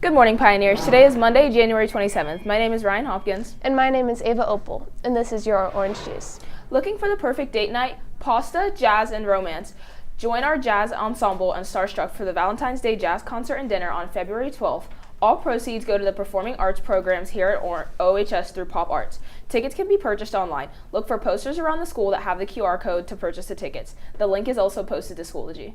Good morning, Pioneers. Today is Monday, January 27th. My name is Ryan Hopkins. And my name is Ava Opal, and this is your orange juice. Looking for the perfect date night? Pasta, jazz, and romance. Join our jazz ensemble and Starstruck for the Valentine's Day Jazz Concert and Dinner on February 12th. All proceeds go to the performing arts programs here at OOHS through Pop Arts. Tickets can be purchased online. Look for posters around the school that have the QR code to purchase the tickets. The link is also posted to Schoology.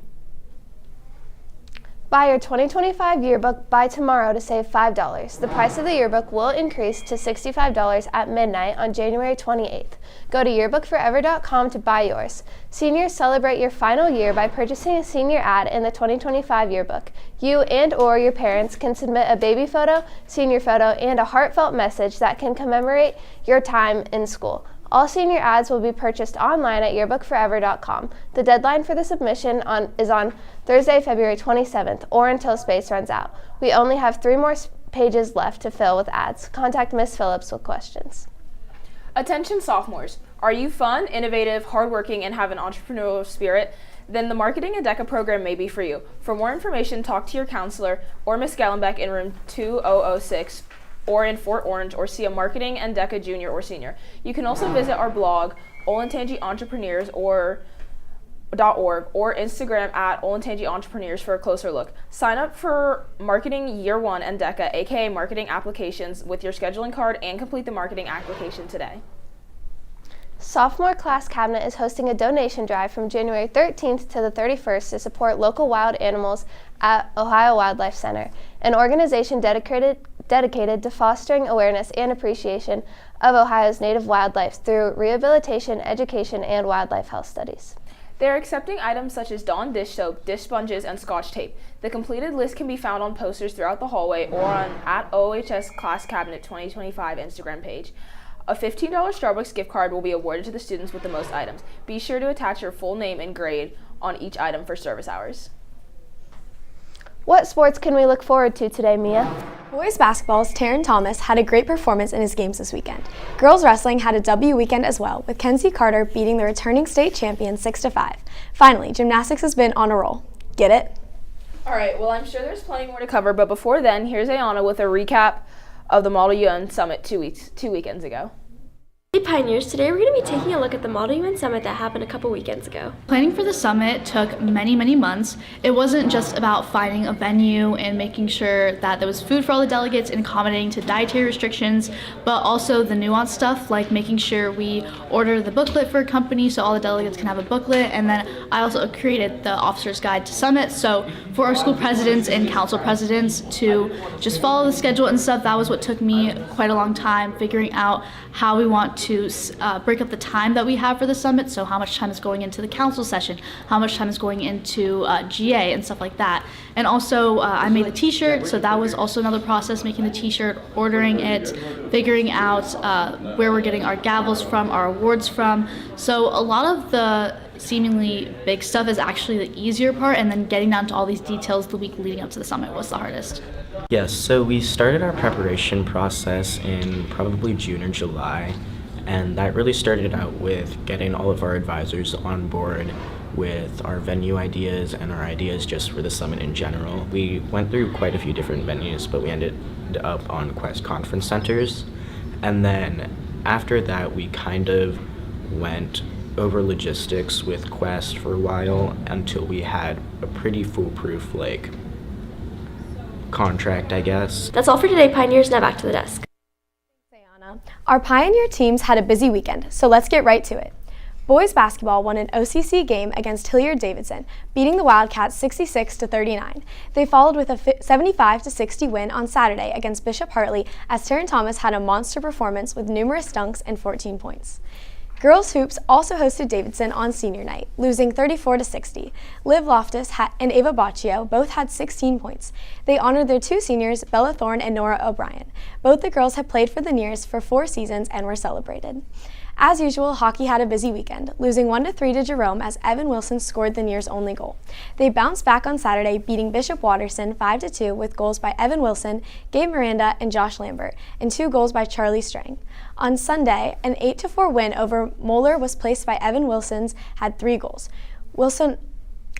Buy your 2025 yearbook by tomorrow to save $5. The price of the yearbook will increase to $65 at midnight on January 28th. Go to yearbookforever.com to buy yours. Seniors celebrate your final year by purchasing a senior ad in the 2025 yearbook. You and/or your parents can submit a baby photo, senior photo, and a heartfelt message that can commemorate your time in school. All senior ads will be purchased online at yearbookforever.com. The deadline for the submission is on Thursday, February 27th, or until space runs out. We only have 3 more pages left to fill with ads. Contact Ms. Phillips with questions. Attention sophomores. Are you fun, innovative, hardworking, and have an entrepreneurial spirit? Then the Marketing and DECA program may be for you. For more information, talk to your counselor or Ms. Gallenbeck in room 2006 or in Fort Orange, or see a Marketing and DECA junior or senior. You can also visit our blog, Olentangy Entrepreneurs, .org, or Instagram at Olentangy Entrepreneurs for a closer look. Sign up for Marketing Year 1 and DECA, aka Marketing Applications, with your scheduling card and complete the marketing application today. Sophomore Class Cabinet is hosting a donation drive from January 13th to the 31st to support local wild animals at Ohio Wildlife Center, an organization dedicated to fostering awareness and appreciation of Ohio's native wildlife through rehabilitation, education, and wildlife health studies. They are accepting items such as Dawn dish soap, dish sponges, and Scotch tape. The completed list can be found on posters throughout the hallway or on at OOHS Class Cabinet 2025 Instagram page. A $15 Starbucks gift card will be awarded to the students with the most items. Be sure to attach your full name and grade on each item for service hours. What sports can we look forward to today, Mia? Boys basketball's Taryn Thomas had a great performance in his games this weekend. Girls wrestling had a W weekend as well, with Kenzie Carter beating the returning state champion 6-5. Finally, gymnastics has been on a roll. Get it? All right, well, I'm sure there's plenty more to cover, but before then, here's Ayana with a recap of the Model UN Summit two weekends ago. Hey Pioneers, today we're going to be taking a look at the Model UN Summit that happened a couple weekends ago. Planning for the summit took many months. It wasn't just about finding a venue and making sure that there was food for all the delegates and accommodating to dietary restrictions, but also the nuanced stuff like making sure we order the booklet for a company so all the delegates can have a booklet, and then I also created the Officer's Guide to Summit, so for our school presidents and council presidents to just follow the schedule and stuff. That was what took me quite a long time, figuring out how we want to break up the time that we have for the summit, so how much time is going into the council session, how much time is going into GA and stuff like that. And also I made the t-shirt, so that was also another process, making the t-shirt, ordering it, figuring out where we're getting our gavels from, our awards from. So a lot of the seemingly big stuff is actually the easier part, and then getting down to all these details the week leading up to the summit was the hardest. Yes, so we started our preparation process in probably June or July, and that really started out with getting all of our advisors on board with our venue ideas and our ideas just for the summit in general. We went through quite a few different venues, but we ended up on Quest Conference Centers, and then after that we kind of went over logistics with Quest for a while until we had a pretty foolproof contract, I guess. That's all for today, Pioneers. Now back to the desk. Our Pioneer teams had a busy weekend, so let's get right to it. Boys basketball won an OCC game against Hilliard-Davidson, beating the Wildcats 66-39. They followed with a 75-60 win on Saturday against Bishop Hartley, as Taryn Thomas had a monster performance with numerous dunks and 14 points. Girls Hoops also hosted Davidson on senior night, losing 34-60. Liv Loftus and Ava Baccio both had 16 points. They honored their 2 seniors, Bella Thorne and Nora O'Brien. Both the girls have played for the Nears for 4 seasons and were celebrated. As usual, hockey had a busy weekend, losing 1-3 to Jerome as Evan Wilson scored the Nears' only goal. They bounced back on Saturday, beating Bishop Watterson 5-2 with goals by Evan Wilson, Gabe Miranda, and Josh Lambert, and 2 goals by Charlie Strang. On Sunday, an 8-4 win over Moeller was placed by Evan Wilson's had 3 goals. Wilson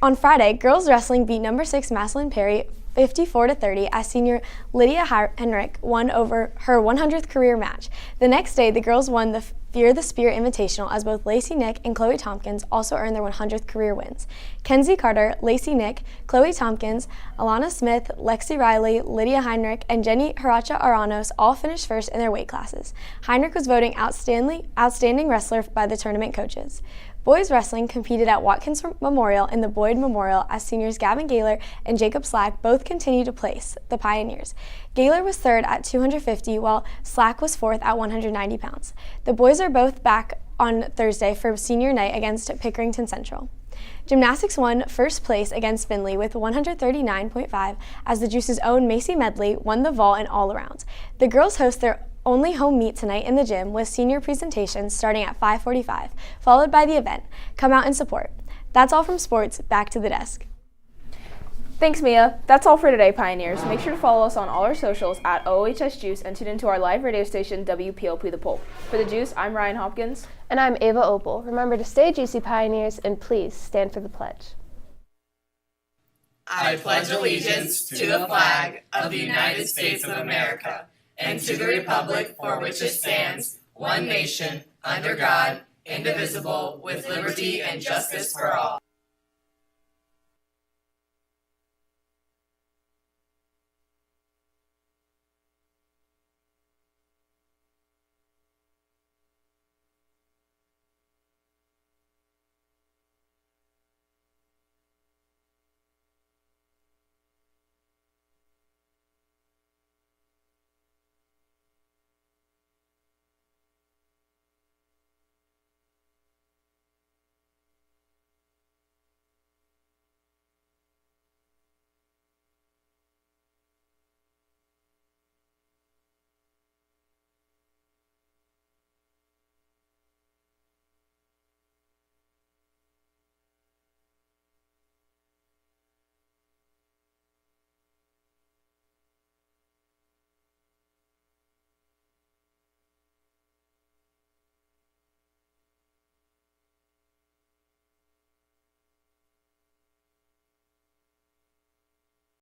On Friday, girls wrestling beat number 6 Massillon Perry 54-30 as senior Lydia Henrich won over her 100th career match. The next day, the girls won the Fear the Spear Invitational as both Lacey Nick and Chloe Tompkins also earned their 100th career wins. Kenzie Carter, Lacey Nick, Chloe Tompkins, Alana Smith, Lexi Riley, Lydia Heinrich, and Jenny Haracha Aranos all finished first in their weight classes. Heinrich was voted outstanding wrestler by the tournament coaches. Boys wrestling competed at Watkins Memorial and the Boyd Memorial as seniors Gavin Gaylor and Jacob Slack both continued to place the Pioneers. Gaylor was third at 250 while Slack was fourth at 190 pounds. The boys are both back on Thursday for senior night against Pickerington Central. Gymnastics won first place against Findlay with 139.5 as the Juice's own Macy Medley won the vault and all around. The girls host their only home meet tonight in the gym with senior presentations starting at 5:45, followed by the event. Come out and support. That's all from sports. Back to the desk. Thanks, Mia. That's all for today, Pioneers. Make sure to follow us on all our socials at OOHS Juice and tune into our live radio station, WPLP The Pulp. For the Juice, I'm Ryan Hopkins. And I'm Ava Opal. Remember to stay juicy, Pioneers, and please stand for the pledge. I pledge allegiance to the flag of the United States of America and to the republic for which it stands, one nation, under God, indivisible, with liberty and justice for all.